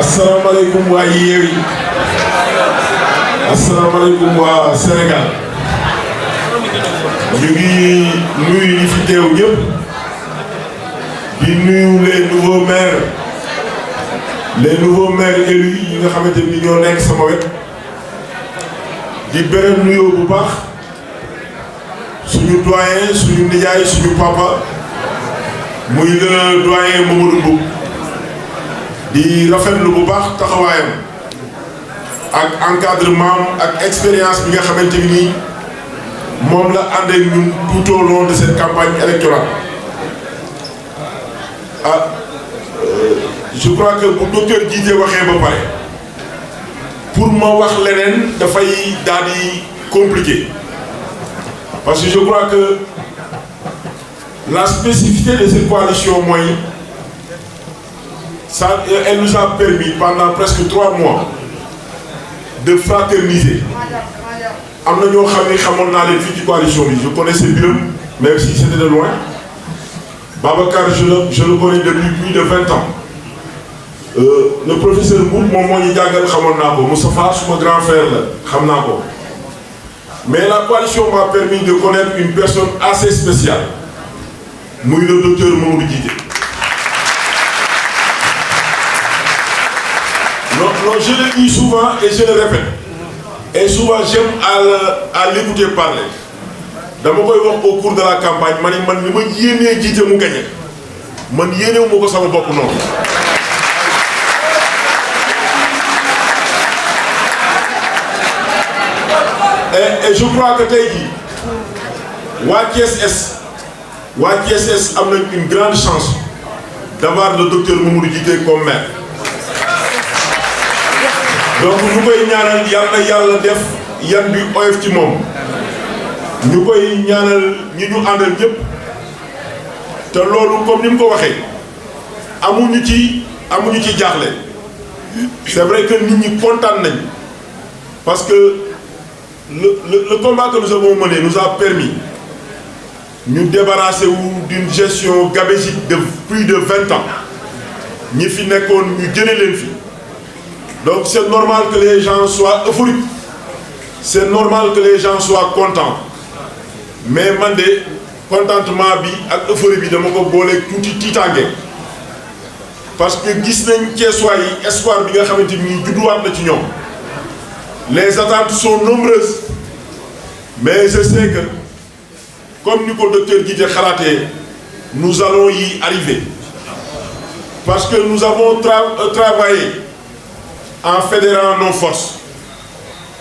asalaamaaleykum waa Yewwi asalaamaaleykum waa Sénégal ñu ngi nuyu ñi fi teew ñëpp di nuyu les nouveaux maires élus yi nga xamante ni ñoo nekk sama wet di beral nuyoo bu baax suñu doyen suñu nijaay suñu papa muy le doyen Mamadou Mboup di rafetlu bu baax taxawaayam ak encadrement ak expérience bi nga xamante ni moom la ànd ak ñun tout au long de cette campagne électorale je crois que bu docteur Djidé waxee ba pare pour ma wax leneen dafay daal di compliqué parce que je crois que la spécificité de cette coalition mooy ça, elle nous a permis pendant presque 3 mois de fraterniser. Am na ñoo xam ne xamoon naa leen fii ci coalition bi je connaissais Birame même si c'était de loin Babacar je le connais depuis plus de 20 ans le professeur Mboup moom moo ñu jàngal xamoon naa ko Moustapha suma grand frère la xam naa ko mais la coalition m'a permis de connaître une personne assez spéciale muy le docteur Mamadou Djidé. Non, je le dis souvent et je le répète. Et souvent j'aime à l'écouter parler. Dama koy wax au cours de la campagne man li ma yéenee Djidé mu gagné man yéenewu ma ko sama bopp noonu. Et je crois que tey jii waa Thiès Est am nañ une grande chance d'avoir le docteur Mamadou Djidé comme maire. donc ñu koy ñaanal yàlla def yan bi oyof ci moom ñu koy ñaanal ñi ñu àndal ñëpp te loolu comme ni mu ko waxee amuñu ci jaaxle c'est vrai que nit ñi kontaan nañ parce que le combat que nous avons mené nous a permis ñu débarrasser d'une gestion gabégique de plus de 20 ans ñi fi nekkoon ñu jëlee leen fi. Donc c'est normal que les gens soient euphoriques, c'est normal que les gens soient contents mais man de contentement bi ak euphorie bi dama ko boole tuuti tiitaange parce que gis nañ Thiessois yi espoir bi nga xamante ni judduwaat na ci ñoom les attentes sont nombreuses mais je sais que comme ni ko docteur Djidé xalaatee nous allons y arriver parce que nous avons travaillé en fédérant nos forces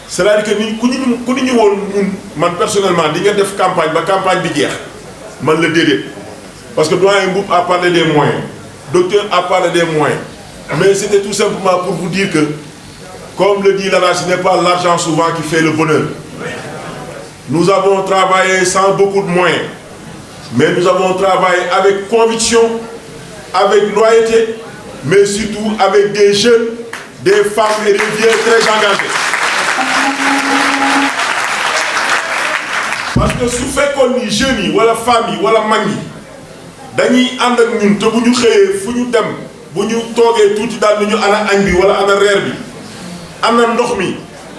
c'est-à-dire que ni ku ñu woon ñun man personnellement di nga def campagne ba campagne bi jeex man la déedéet parce que doyen Mboup a parlé des moyens docteur a parlé des moyens mais c'était tout simplement pour vous dire que comme le dit l'adage ce n'est pas l'argent souvent qui fait le bonheur nous avons travaillé sans beaucoup de moyens mais nous avons travaillé avec conviction avec loyauté mais surtout avec des jeunes des femmes et des vieux très engagés parce que su fekkoon ni jeunes yi wala femmes yi wala mag yi dañuy ànd ak ñun te bu ñu xëyee fu ñu dem bu ñu toogee tuuti daal ni ñu ana añ bi wala ana reer bi ana ndox mi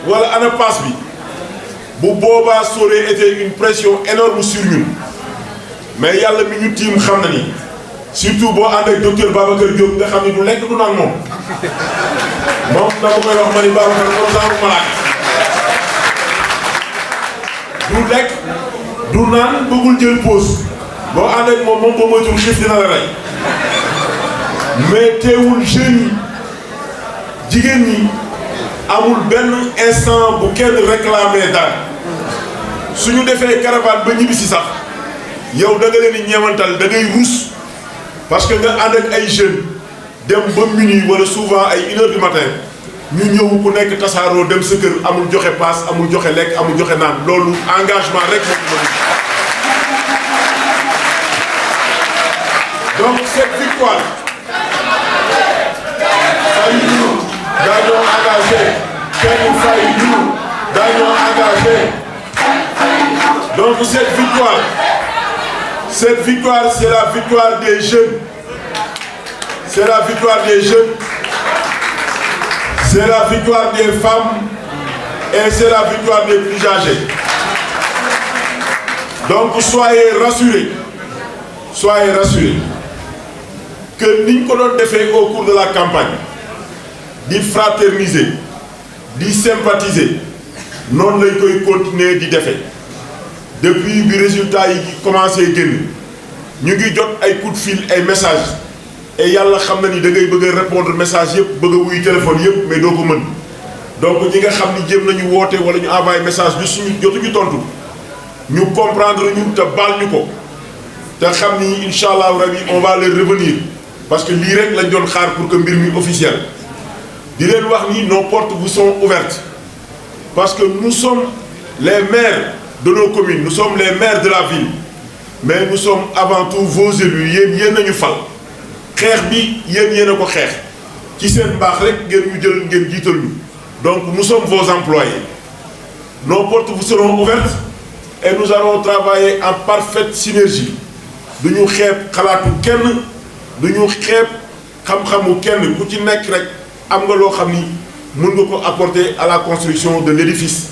wala ana paas bi bu boobaa ça aurait été une pression énorme sur ñun mais yàlla mi ñu tiim xam na ni surtout boo ànd ak docteur Babacar Diop nga xam ni du lekk du naan moom dama koy wax ma ni Babacar comme ça malaaka du lekk du naan bëggul jël pause boo ànd ak moom boo moytuwul xiif dina la rey mais teewul jeunes yi jigéen ñi amul benn instant bu kenn réclamer dara suñu defee caravane ba ñibbi si sax yow da nga leen di ñeewantal da ngay ruus parce que nga ànd ak ay jeunes dem ba minuit wala souvent ay 1h du matin ñu ñëw ku nekk tasaaroo dem sa kër amul joxe paas amul joxe lekk amul joxe naan loolu engagement rek moo ko mën. Donc cette victoire fay ñu dañoo engagé kenn fay ñu dañoo engagé donc cette victoire c'est la victoire des jeunes. C'est la victoire des jeunes c'est la victoire des femmes et c'est la victoire des plus âgés. Donc soyez rassurés que niñ ko doon defee au cours de la campagne di fraterniser di sympathiser noonu lañ koy continuer di defee depuis bi résultat yi commencé génn ñu ngi jot ay coup de fil ay messages et yàlla xam na ni da ngay bëgg a répondre message yëpp bëgg a wuy téléphone yëpp mais doo ko mën donc ñi nga xam ni jéem nañu woote wala ñu envoyé message bi suñu jotuñu tontu ñu comprendre ñu te baal ñu ko te xam ni incha allahu rabi on va leur revenir parce que lii rek lañ doon xaar pour que mbir mi officiel di leen wax ni nos portes vous sont ouvertes parce que nous sommes les maires de nos communes nous sommes les maires de la ville mais nous sommes avant tout vos élus yéen nañu fal xeex bi yéen a ko xeex ci seen mbaax rek ngeen ñu jël ngeen jiital ñu donc nous sommes vos employés nos portes vous seront ouvertes et nous allons travailler en parfaite synergie duñu xeeb xalaatu kenn duñu xeeb xam-xamu kenn ku ci nekk rek am nga loo xam ni mën nga ko apporter à la construction de l'édifice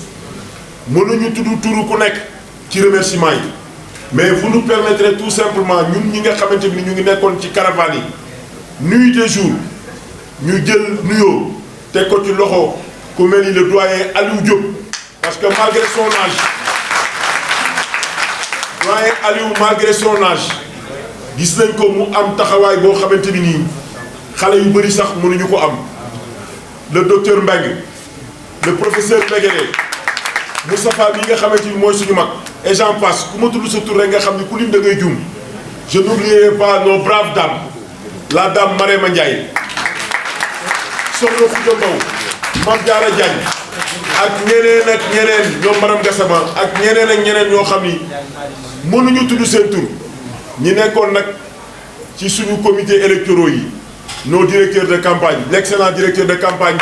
mënuñu tudd turu ku nekk ci remerciement yi mais vous nous permettrez tout simplement ñun ñi nga xamante ni ñu ngi nekkoon ci caravane yi nuit et jour ñu jël nuyoo teg ko ci loxo ku mel ni le doyen Aliou Diop parce que malgré son âge doyen Aliou malgré son âge gis nañ ko mu am taxawaay boo xamante ni nii xale yu bëri sax mënuñu ko am le docteur Mbengue le professeur Mbegere Moustapha bi nga xamante ni mooy suñu mag et j'en passe ku ma tudd sa tur rek nga xam ni ku lim da ngay juum je n'oublierai pas nos braves dames la dame Marema Ndiaye Soxna Khoudia Mbow Mame Diarra Diagne ak ñeneen ñoom Maram Gassama ak ñeneen ñoo xam ni mënuñu tudd seen tur ñi nekkoon nag ci suñu comité électoraux yi nos directeurs de campagne l'excellent directeur de campagne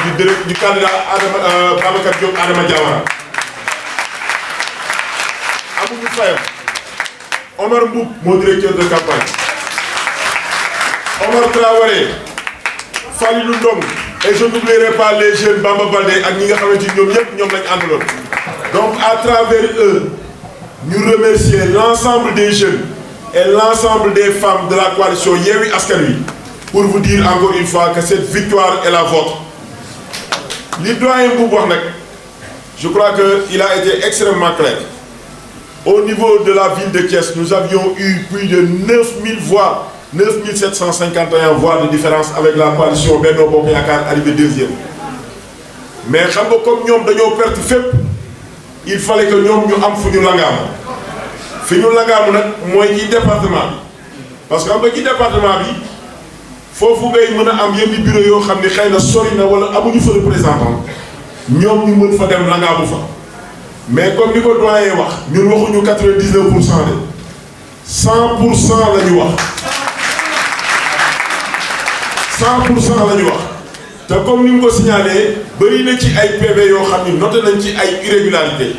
du candidat Babacar Diop Adama Diawara amuñu fayam Omar Mboup moo directeur de campagne Omar Traoré Falilou Ndong et je n'oublierai pas les jeunes Bamba Baldé ak ñi nga xamante ni ñoom ñëpp ñoom lañ àndaloon donc à travers eux ñu remercier l'ensemble des jeunes et l'ensemble des femmes de la coalition Yewwi Askan Wi pour vous dire encore une fois que cette victoire est la vôtre. li doyen Mboup wax nag je crois que il a été extrêmement clair. Au niveau de la ville de Thiès, nous avions eu plus de 9000 voix, 9751 voix de différence avec la coalition Benno Bokk Yaakaar arrivé deuxième. Mais xam nga comme ñoom dañoo perte fépp il fallait que ñoom ñu am fu ñu langaamu fi ñu langaamu nag mooy ci département bi parce que xam nga ci département bi foofu ngay mën a am yenn bureau yoo xam ni xëy na sori na wala amuñu fa représentant ñoom ñu mën fa dem langaamu fa. mais comme ni ko doyen wax ñun waxuñu 99% de 100% la ñu wax 100% la ñu wax te comme ni mu ko signalé bëri na ci ay PV yoo xam ni noté nañ ci ay irrégularités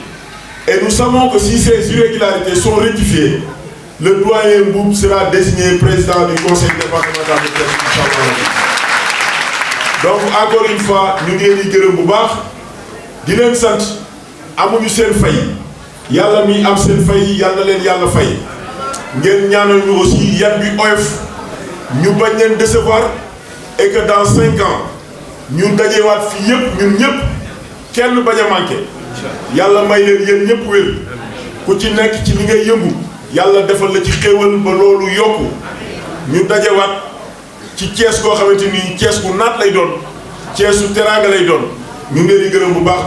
et nous savons que si ces irrégularités sont rectifiées le doyen Mboup sera désigné président du conseil départemental de Thiès inchallah. Donc encore une fois ñu ngi leen di gërëm bu baax di leen sant. amuñu seen fay yàlla mi am seen fay yàlla leen yàlla fay ngeen ñaanal ñu aussi yan bi oyof ñu bañ leen décevoir et que dans 5 ans ñu dajewaat fii yëpp ñun ñëpp kenn bañ a manqué yàlla may leen yéen ñëpp wér ku ci nekk ci li ngay yëngu yàlla defal la ci xéewal ba loolu yokku ñu dajewaat ci Thiès koo xamante ni Thiès bu naat lay doon Thiès su teraanga lay doon ñu ngi leen di gërëm bu baax.